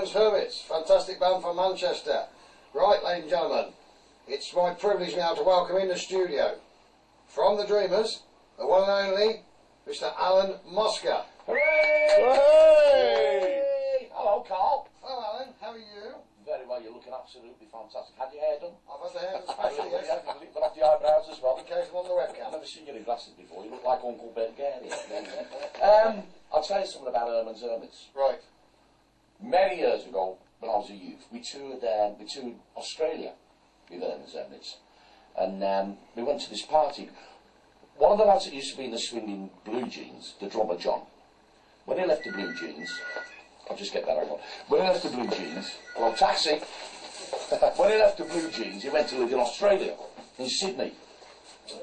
Herman's Hermits, fantastic band from Manchester. Right, ladies and gentlemen, it's my privilege now to welcome in the studio, from the Dreamers, the one and only, Mr. ALAN MOSCA. Hooray! Hooray! Hello, Carl. Hello, Alan, how are you? Very well, you're looking absolutely fantastic. Had your hair done? I've had the hair done specially, yes. You've got off the eyebrows as well. In case I'm on the webcam. I've never seen you in glasses before. You look like Uncle Banbury. I'll tell you something about Herman's Hermits. Right. Many years ago, when I was a youth, we toured Australia with Herman's Hermits. And we went to this party. One of the lads that used to be in the swinging Blue Jeans, the drummer John, when he left the Blue Jeans, I'll just get that over. When he left the Blue Jeans, hello taxi, when he left the Blue Jeans, he went to live in Australia, in Sydney.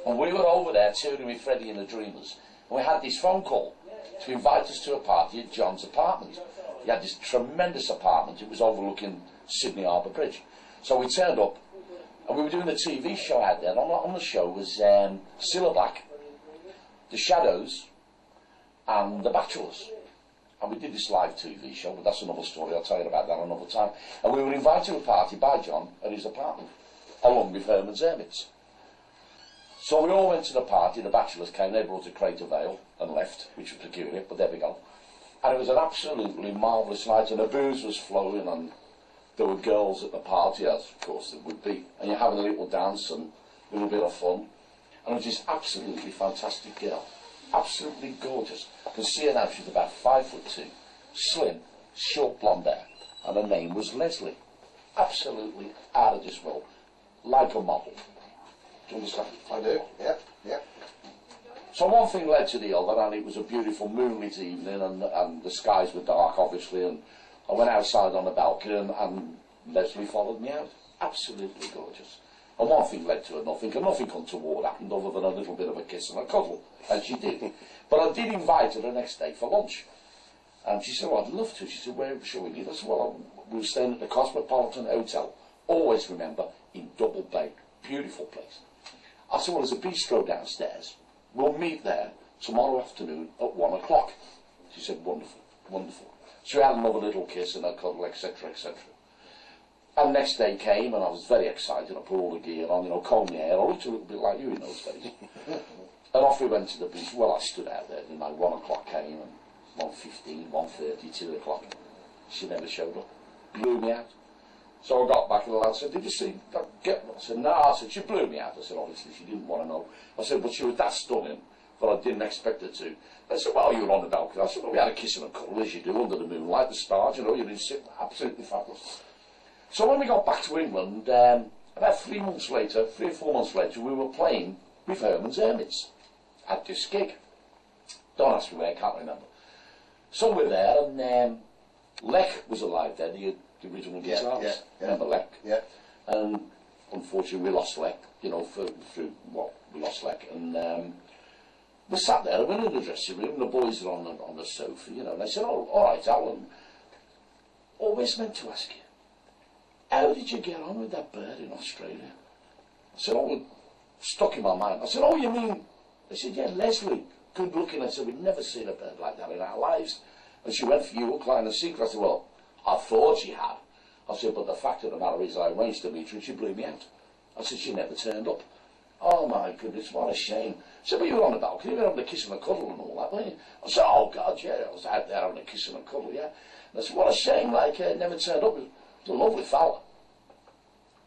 And we were over there touring with Freddie and the Dreamers. And we had this phone call to invite us to a party at John's apartment. He had this tremendous apartment. It was overlooking Sydney Harbour Bridge. So we turned up, and we were doing a TV show out there. And on the show was Cilla Black, The Shadows, and The Bachelors. And we did this live TV show, but that's another story. I'll tell you about that another time. And we were invited to a party by John at his apartment, along with Herman's Hermits. So we all went to the party. The Bachelors came. They brought a crate of ale and left, which was peculiar, but there we go. And it was an absolutely marvellous night, and the booze was flowing, and there were girls at the party, as of course there would be, and you're having a little dance and a little bit of fun. And it was this absolutely fantastic girl, absolutely gorgeous. I can see her now. She's about 5'2", slim, short blonde hair, and her name was Leslie. Absolutely out of this world, like a model. Do you understand? I do, yep, yep. So one thing led to the other, and it was a beautiful moonlit evening, and the skies were dark, obviously, and I went outside on the balcony, and Leslie followed me out. Absolutely gorgeous. And one thing led to another, and nothing untoward happened other than a little bit of a kiss and a cuddle, and she did. But I did invite her the next day for lunch. And she said, well, I'd love to. She said, where shall we meet? I said, well, we were staying at the Cosmopolitan Hotel. Always remember, in Double Bay. Beautiful place. I said, well, there's a bistro downstairs. We'll meet there tomorrow afternoon at 1 o'clock. She said, wonderful, wonderful. So we had another little kiss and a cuddle, etc., etc. And the next day came, and I was very excited. I put all the gear on, you know, combed my hair. I looked a little bit like you in those days. And off we went to the beach. Well, I stood out there, you know, 1 o'clock came, and 1:15, 1:30, 2 o'clock. She never showed up. Blew me out. So I got back, and the lad said, did you see that girl? I said, no. I said, she blew me out. I said, obviously, she didn't want to know. I said, but she was that stunning that I didn't expect her to. They said, well, you were on the balcony. I said, well, we had a kiss and a cuddle, as you do, under the moonlight, the stars, you know, you're in Sydney. Absolutely fabulous. So when we got back to England, about 3 months later, 3 or 4 months later, we were playing with Herman's Hermits at this gig. Don't ask me where, I can't remember. So we're there, and Lech was alive then, the original guitarist. Yeah. Remember Lech? Yeah. And unfortunately we lost Lech, you know, we lost Lech. And we sat there, we were in the dressing room, and the boys are on the sofa, you know, and they said, oh, all right, Alan, always meant to ask you, how did you get on with that bird in Australia? I said, oh, it stuck in my mind. I said, oh, you mean? They said, yeah, Leslie, good looking. I said, we'd never seen a bird like that in our lives. And she went for you, hook, line and sinker. I said, well, I thought she had. I said, but the fact of the matter is I arranged to meet her and she blew me out. I said, she never turned up. Oh my goodness, what a shame. I said, but you were on the balcony, you were having a kiss and a cuddle and all that, weren't you? I said, oh God, yeah, I was out there having a kiss and a cuddle, yeah. And I said, what a shame, like, never turned up. It was a lovely fella.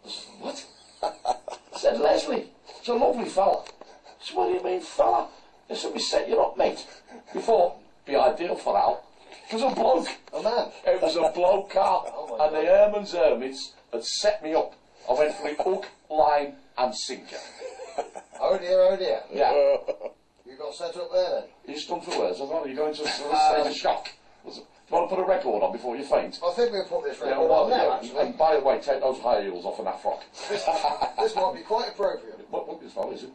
I said, what? I said, Leslie, it's a lovely fella. I said, what do you mean, fella? I said, we set you up, mate. We thought, be ideal for Al. It was a bloke. A man? It was a bloke, Carl. Oh and the Herman's Hermits had set me up. I went for a hook, line and sinker. Oh dear, oh dear. Yeah. You got set up there then? You stunned for words. I thought you going to a state of shock. Do you want to put a record on before you faint? I think we'll put this record well, on now, actually. And by the way, take those high heels off and that frock. This might be quite appropriate. What is that, is it?